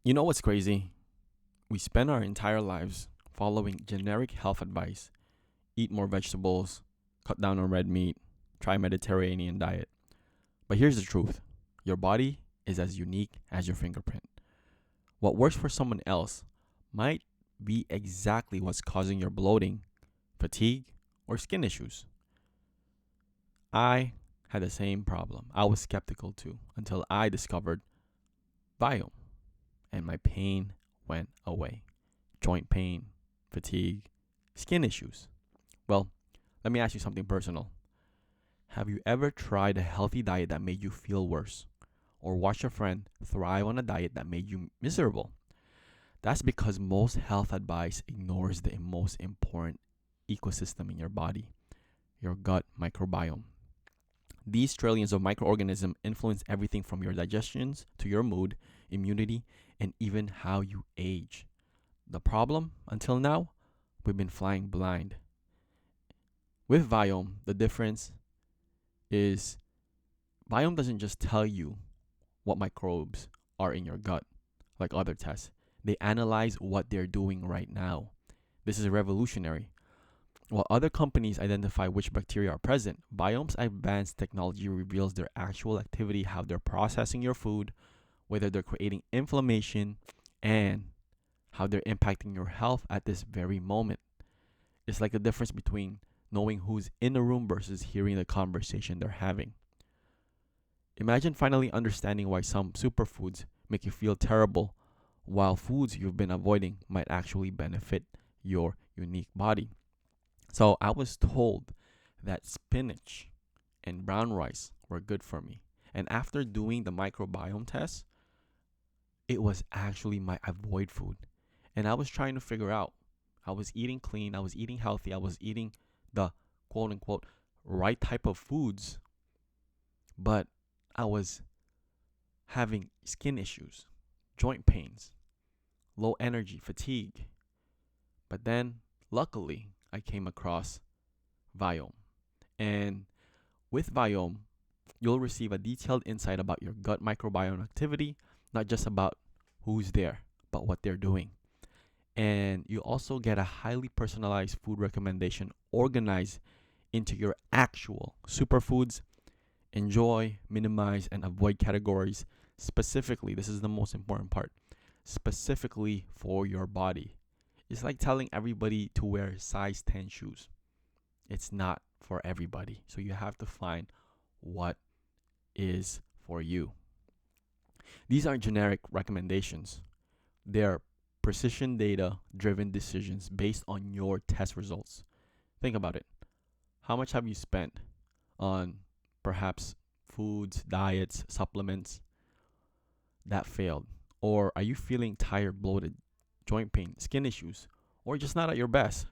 You know what's crazy? We spend our entire lives following generic health advice: eat more vegetables, cut down on red meat, try Mediterranean diet. But here's the truth: your body is as unique as your fingerprint. What works for someone else might be exactly what's causing your bloating, fatigue, or skin issues. I had the same problem. I was skeptical too until I discovered Viome, and my pain went away. Joint pain, fatigue, skin issues. Well, let me ask you something personal. Have you ever tried a healthy diet that made you feel worse? Or watched a friend thrive on a diet that made you miserable? That's because most health advice ignores the most important ecosystem in your body, your gut microbiome. These trillions of microorganisms influence everything from your digestions to your mood, immunity, and even how you age. The problem, until now, we've been flying blind. With Viome, the difference is Viome doesn't just tell you what microbes are in your gut like other tests. They analyze what they're doing right now. This is revolutionary. While other companies identify which bacteria are present, Viome's advanced technology reveals their actual activity, how they're processing your food, whether they're creating inflammation, and how they're impacting your health at this very moment. It's like the difference between knowing who's in a room versus hearing the conversation they're having. Imagine finally understanding why some superfoods make you feel terrible, while foods you've been avoiding might actually benefit your unique body. So I was told that spinach and brown rice were good for me. And after doing the microbiome test, it was actually my avoid food. And I was trying to figure out. I was eating clean, I was eating healthy, I was eating the quote unquote right type of foods, but I was having skin issues, joint pains, low energy, fatigue. But then, luckily, I came across Viome. And with Viome, you'll receive a detailed insight about your gut microbiome activity, not just about who's there, but what they're doing. And you also get a highly personalized food recommendation organized into your actual superfoods. Enjoy, minimize, and avoid categories specifically. This is the most important part, specifically for your body. It's like telling everybody to wear size 10 shoes. It's not for everybody. So you have to find what is for you. These aren't generic recommendations. They're precision data driven decisions based on your test results. Think about it. How much have you spent on perhaps foods, diets, supplements that failed? Or are you feeling tired, bloated, joint pain, skin issues, or just not at your best?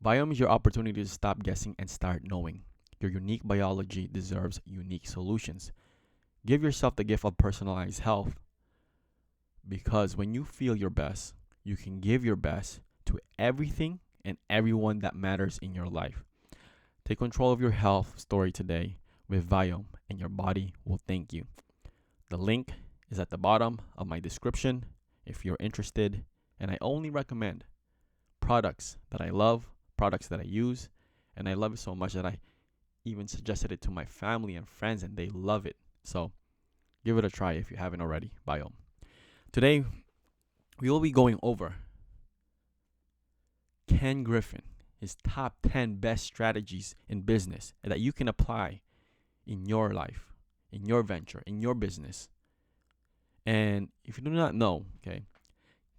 Viome is your opportunity to stop guessing and start knowing. Your unique biology deserves unique solutions. Give yourself the gift of personalized health, because when you feel your best, you can give your best to everything and everyone that matters in your life. Take control of your health story today with Viome, and your body will thank you. The link is at the bottom of my description if you're interested, and I only recommend products that I love, products that I use, and I love it so much that I even suggested it to my family and friends, and they love it. So give it a try if you haven't already. Viome. Today, we will be going over Ken Griffin, his top 10 best strategies in business that you can apply in your life, in your venture, in your business. And if you do not know, okay,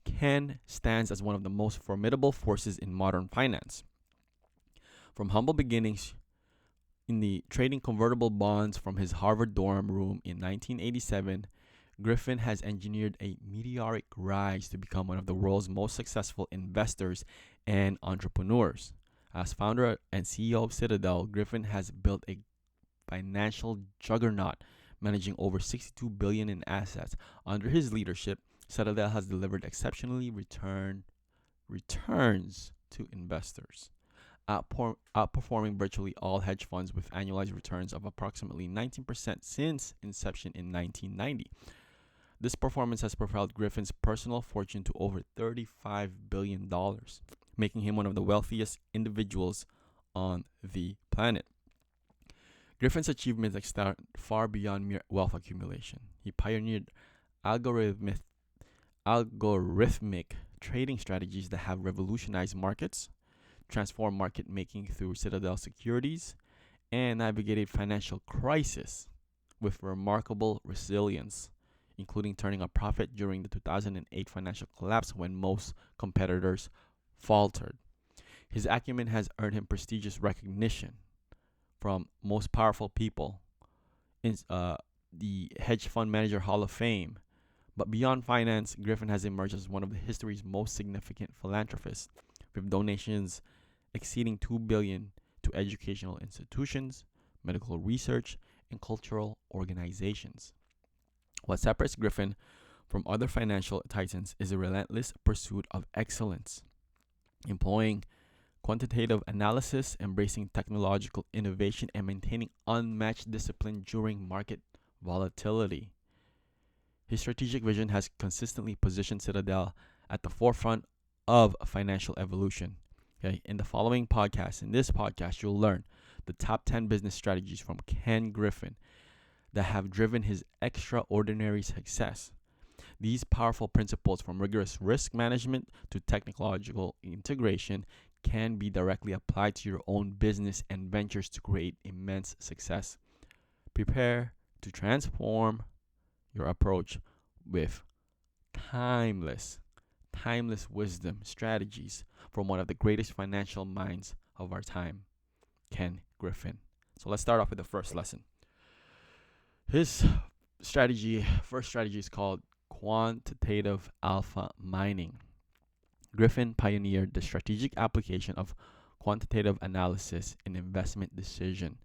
Ken stands as one of the most formidable forces in modern finance. From humble beginnings in the trading convertible bonds from his Harvard dorm room in 1987, Griffin has engineered a meteoric rise to become one of the world's most successful investors and entrepreneurs. As founder and CEO of Citadel, Griffin has built a financial juggernaut, managing over $62 billion in assets. Under his leadership, Citadel has delivered exceptionally returns to investors, outperforming virtually all hedge funds with annualized returns of approximately 19% since inception in 1990. This performance has propelled Griffin's personal fortune to over $35 billion, making him one of the wealthiest individuals on the planet. Griffin's achievements extend far beyond mere wealth accumulation. He pioneered algorithmic, algorithmic trading strategies that have revolutionized markets, transformed market making through Citadel securities, and navigated financial crisis with remarkable resilience, including turning a profit during the 2008 financial collapse when most competitors faltered. His acumen has earned him prestigious recognition from most powerful people in the Hedge Fund Manager Hall of Fame. But beyond finance, Griffin has emerged as one of the history's most significant philanthropists, with donations exceeding $2 billion to educational institutions, medical research, and cultural organizations. What separates Griffin from other financial titans is a relentless pursuit of excellence, employing quantitative analysis, embracing technological innovation, and maintaining unmatched discipline during market volatility. His strategic vision has consistently positioned Citadel at the forefront of financial evolution. Okay, in this podcast, you'll learn the top 10 business strategies from Ken Griffin that have driven his extraordinary success. These powerful principles, from rigorous risk management to technological integration, can be directly applied to your own business and ventures to create immense success. Prepare to transform your approach with timeless wisdom strategies from one of the greatest financial minds of our time, Ken Griffin. So let's start off with the first lesson. His first strategy is called quantitative alpha mining. Griffin pioneered the strategic application of quantitative analysis in investment decision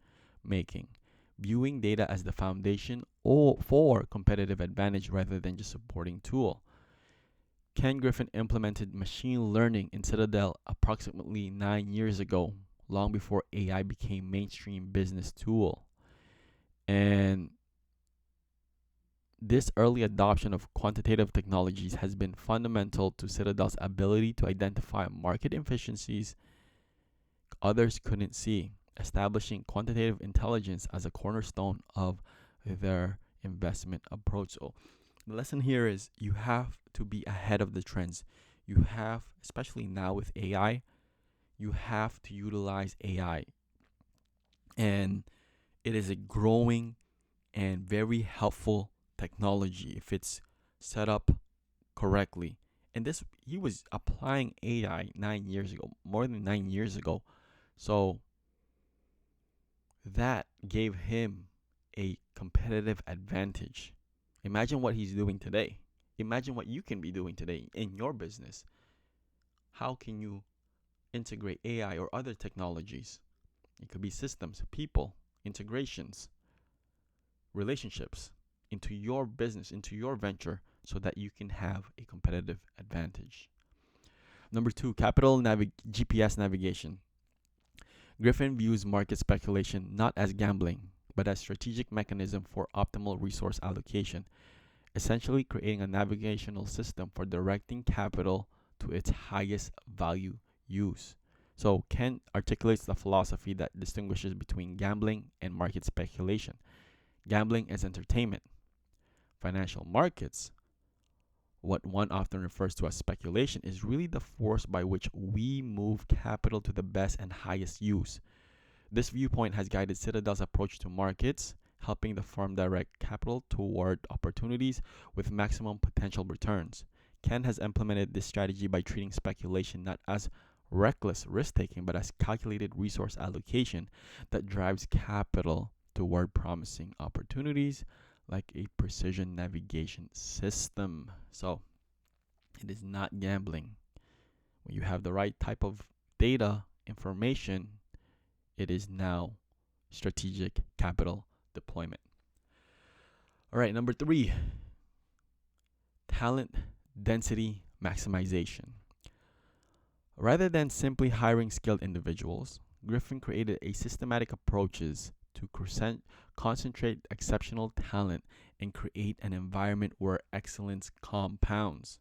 making, viewing data as the foundation for competitive advantage rather than just supporting tool. Ken Griffin implemented machine learning in Citadel approximately 9 years ago, long before AI became mainstream business tool. And this early adoption of quantitative technologies has been fundamental to Citadel's ability to identify market efficiencies others couldn't see, establishing quantitative intelligence as a cornerstone of their investment approach. So the lesson here is you have to be ahead of the trends. You have, especially now with AI, you have to utilize AI. And it is a growing and very helpful technology if it's set up correctly. And he was applying AI 9 years ago, more than 9 years ago. So that gave him a competitive advantage. Imagine what he's doing today. Imagine what you can be doing today in your business. How can you integrate AI or other technologies? It could be systems, people, integrations, relationships into your business, into your venture, so that you can have a competitive advantage. Number 2, GPS navigation. Griffin views market speculation not as gambling, but as strategic mechanism for optimal resource allocation, essentially creating a navigational system for directing capital to its highest value use. So Ken articulates the philosophy that distinguishes between gambling and market speculation. Gambling is entertainment. Financial markets, what one often refers to as speculation, is really the force by which we move capital to the best and highest use. This viewpoint has guided Citadel's approach to markets, helping the firm direct capital toward opportunities with maximum potential returns. Ken has implemented this strategy by treating speculation not as reckless risk-taking, but as calculated resource allocation that drives capital toward promising opportunities like a precision navigation system. So it is not gambling. When you have the right type of data, information, it is now strategic capital deployment. All right, number 3, talent density maximization. Rather than simply hiring skilled individuals, Griffin created a systematic approaches to concentrate exceptional talent and create an environment where excellence compounds.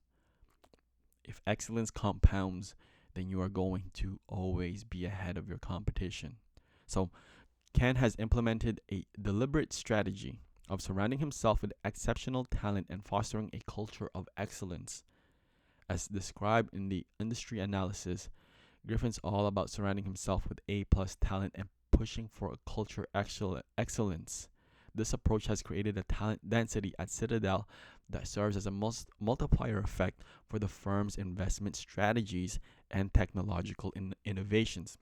If excellence compounds, then you are going to always be ahead of your competition. So, Ken has implemented a deliberate strategy of surrounding himself with exceptional talent and fostering a culture of excellence. As described in the industry analysis, Griffin's all about surrounding himself with A plus talent and pushing for a culture excellence. This approach has created a talent density at Citadel that serves as a multiplier effect for the firm's investment strategies and technological innovations.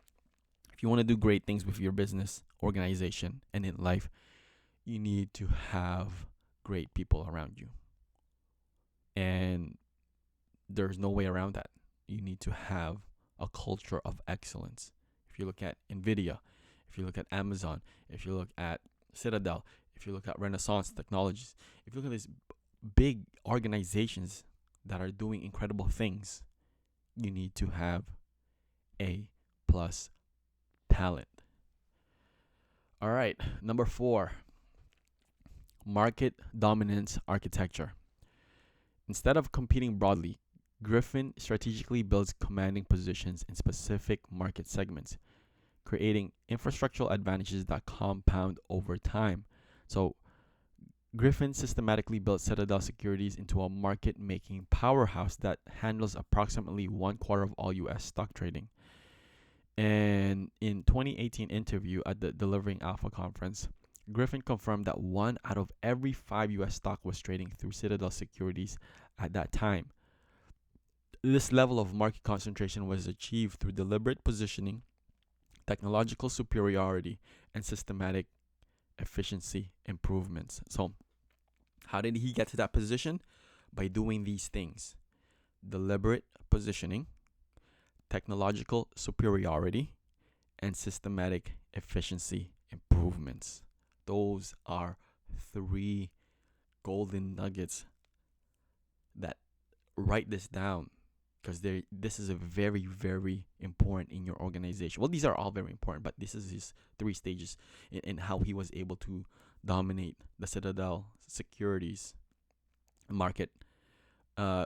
If you want to do great things with your business, organization, and in life, you need to have great people around you. And there's no way around that. You need to have a culture of excellence. If you look at Nvidia, if you look at Amazon, if you look at Citadel, if you look at Renaissance Technologies, if you look at these big organizations that are doing incredible things, you need to have A plus talent. All right, number 4, market dominance architecture. Instead of competing broadly, Griffin strategically builds commanding positions in specific market segments, creating infrastructural advantages that compound over time. So, Griffin systematically built Citadel Securities into a market-making powerhouse that handles approximately 1/4 of all U.S. stock trading. And in 2018 interview at the Delivering Alpha conference, Griffin confirmed that 1 out of every 5 U.S. stock was trading through Citadel Securities at that time. This level of market concentration was achieved through deliberate positioning, technological superiority, and systematic efficiency improvements. So, how did he get to that position? By doing these things: deliberate positioning, technological superiority, and systematic efficiency improvements. Those are 3 golden nuggets that write this down, because this is a very, very important in your organization. Well, these are all very important, but this is his 3 stages in how he was able to dominate the Citadel Securities market,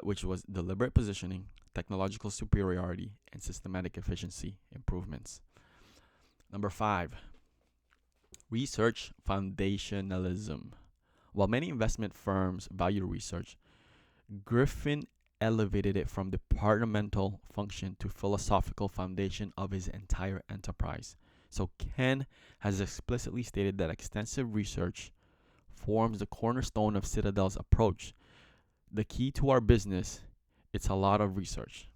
which was deliberate positioning, technological superiority, and systematic efficiency improvements. Number 5, research foundationalism. While many investment firms value research, Griffin elevated it from departmental function to philosophical foundation of his entire enterprise. So Ken has explicitly stated that extensive research forms the cornerstone of Citadel's approach. The key to our business, it's a lot of research.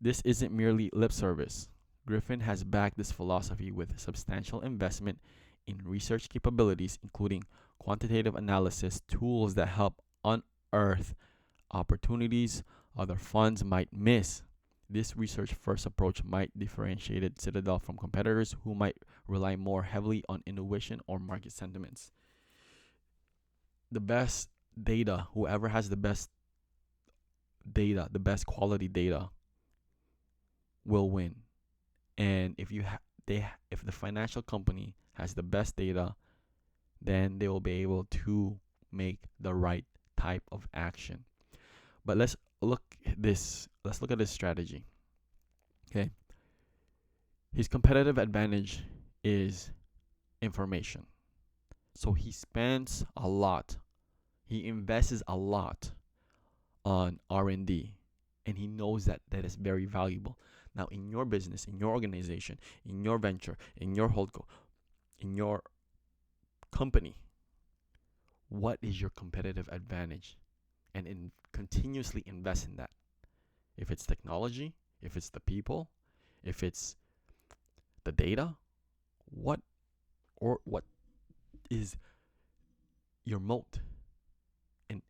This isn't merely lip service. Griffin has backed this philosophy with substantial investment in research capabilities, including quantitative analysis tools that help unearth opportunities other funds might miss. This research-first approach might differentiate Citadel from competitors who might rely more heavily on intuition or market sentiments. The best data, whoever has the best data, the best quality data, will win. And if if the financial company has the best data, then they will be able to make the right type of action. But let's look at this strategy. Okay. His competitive advantage is information. So he spends a lot. He invests a lot on R&D, and he knows that is very valuable. Now, in your business, in your organization, in your venture, in your holdco, in your company, what is your competitive advantage? And continuously invest in that. If it's technology, if it's the people, if it's the data, what is your moat? And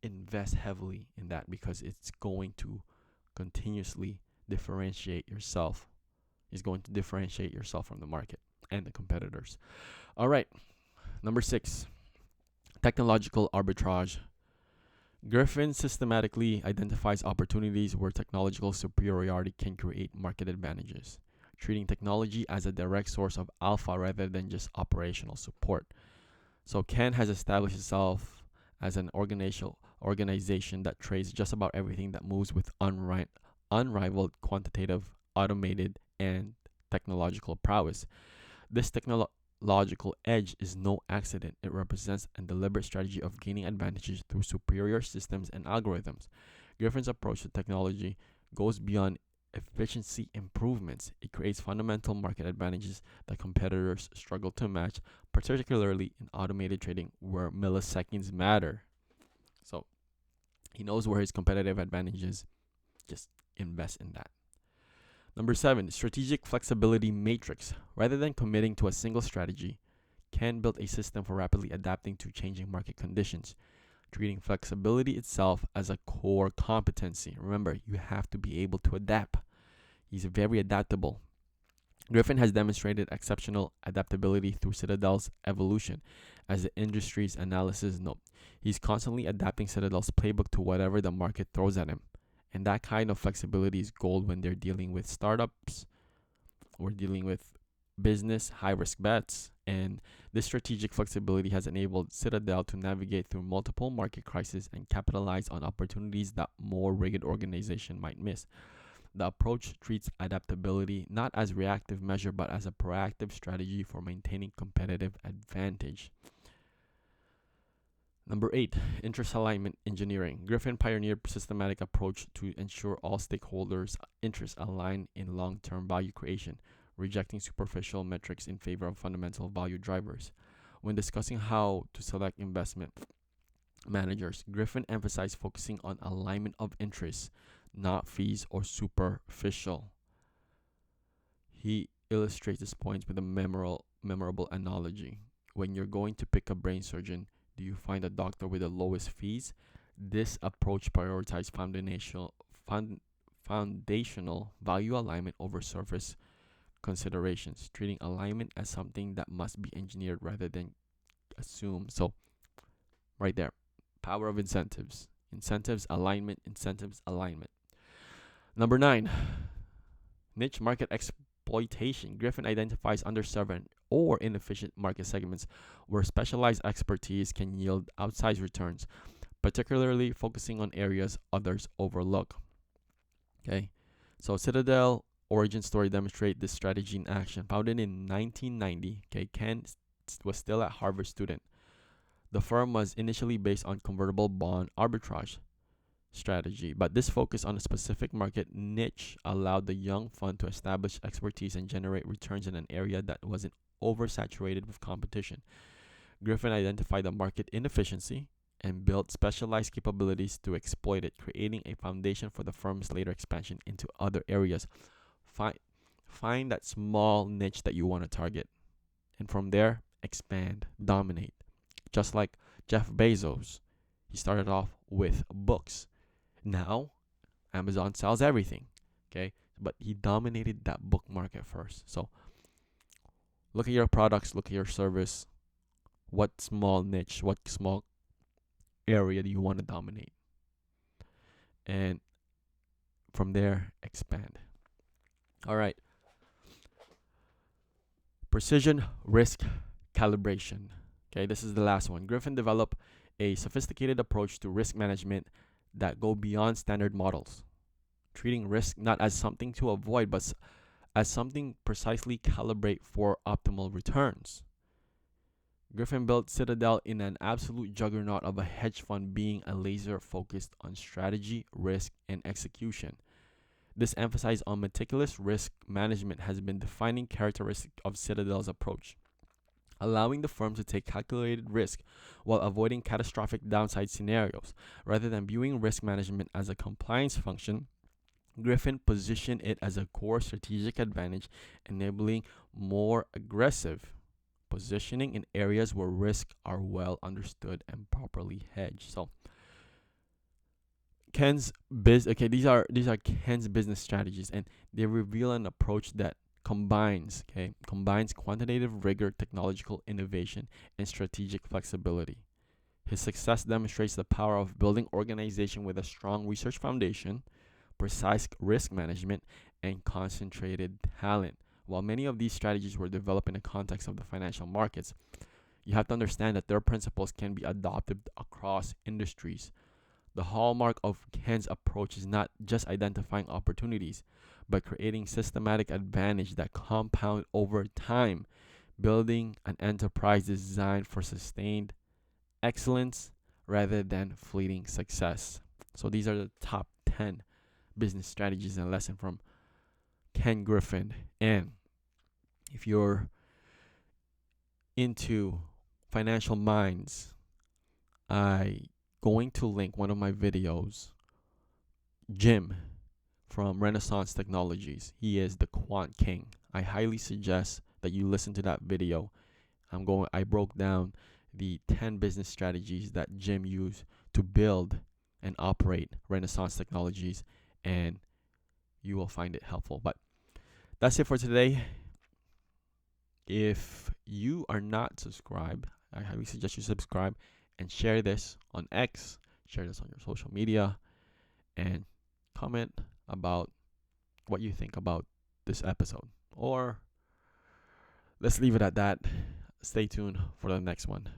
invest heavily in that, because it's going to continuously differentiate yourself. It's going to differentiate yourself from the market and the competitors. All right, number 6, technological arbitrage. Griffin systematically identifies opportunities where technological superiority can create market advantages, treating technology as a direct source of alpha rather than just operational support. So Ken has established himself as an organization that trades just about everything that moves with unrivaled quantitative, automated, and technological prowess. This technological edge is no accident. It represents a deliberate strategy of gaining advantages through superior systems and algorithms. Griffin's approach to technology goes beyond efficiency improvements. It creates fundamental market advantages that competitors struggle to match, particularly in automated trading where milliseconds matter. So he knows where his competitive advantage is. Just invest in that. Number 7, strategic flexibility matrix. Rather than committing to a single strategy, can build a system for rapidly adapting to changing market conditions, treating flexibility itself as a core competency. Remember, you have to be able to adapt. He's very adaptable. Griffin has demonstrated exceptional adaptability through Citadel's evolution, as the industry's analysis note. He's constantly adapting Citadel's playbook to whatever the market throws at him. And that kind of flexibility is gold when they're dealing with startups or dealing with business, high risk bets. And this strategic flexibility has enabled Citadel to navigate through multiple market crises and capitalize on opportunities that more rigid organizations might miss. The approach treats adaptability not as reactive measure but as a proactive strategy for maintaining competitive advantage. Number 8, interest alignment engineering. Griffin pioneered a systematic approach to ensure all stakeholders' interests align in long-term value creation, rejecting superficial metrics in favor of fundamental value drivers. When discussing how to select investment managers, Griffin emphasized focusing on alignment of interests, not fees or superficial. He illustrates this point with a memorable analogy. When you're going to pick a brain surgeon, do you find a doctor with the lowest fees? This approach prioritizes foundational value alignment over surface considerations, treating alignment as something that must be engineered rather than assumed. So, right there, power of incentives. Incentives, alignment, incentives, alignment. Number 9, niche market exploitation. Griffin identifies underserved or inefficient market segments where specialized expertise can yield outsized returns, particularly focusing on areas others overlook. Okay, so Citadel origin story demonstrate this strategy in action. Founded in 1990, Ken was still a Harvard student. The firm was initially based on convertible bond arbitrage strategy, but this focus on a specific market niche allowed the young fund to establish expertise and generate returns in an area that wasn't oversaturated with competition. Griffin identified the market inefficiency and built specialized capabilities to exploit it, creating a foundation for the firm's later expansion into other areas. Find that small niche that you want to target, and from there, expand, dominate. Just like Jeff Bezos, he started off with books. Now, Amazon sells everything, okay? But he dominated that book market first. So, look at your products, look at your service. What small niche, what small area do you want to dominate? And from there, expand. All right. Precision risk calibration. Okay, this is the last one. Griffin developed a sophisticated approach to risk management that go beyond standard models, treating risk not as something to avoid, but as something precisely calibrate for optimal returns. Griffin built Citadel in an absolute juggernaut of a hedge fund, being a laser focused on strategy, risk, and execution. This emphasis on meticulous risk management has been defining characteristic of Citadel's approach, allowing the firm to take calculated risk while avoiding catastrophic downside scenarios. Rather than viewing risk management as a compliance function, Griffin positioned it as a core strategic advantage, enabling more aggressive positioning in areas where risks are well understood and properly hedged. So these are Ken's business strategies, and they reveal an approach that combines quantitative rigor, technological innovation, and strategic flexibility. His success demonstrates the power of building organization with a strong research foundation, precise risk management, and concentrated talent. While many of these strategies were developed in the context of the financial markets, You have to understand that their principles can be adopted across industries. The hallmark of Ken's approach is not just identifying opportunities, but creating systematic advantage that compound over time, building an enterprise designed for sustained excellence rather than fleeting success. So these are the top 10 business strategies and lesson from Ken Griffin. And if you're into financial minds, I going to link one of my videos, Jim from Renaissance Technologies. He is the quant king. I highly suggest that you listen to that video. I broke down the 10 business strategies that Jim used to build and operate Renaissance Technologies, and you will find it helpful. But that's it for today. If you are not subscribed, I highly suggest you subscribe and share this on X, share this on your social media, and comment about what you think about this episode. Or let's leave it at that. Stay tuned for the next one.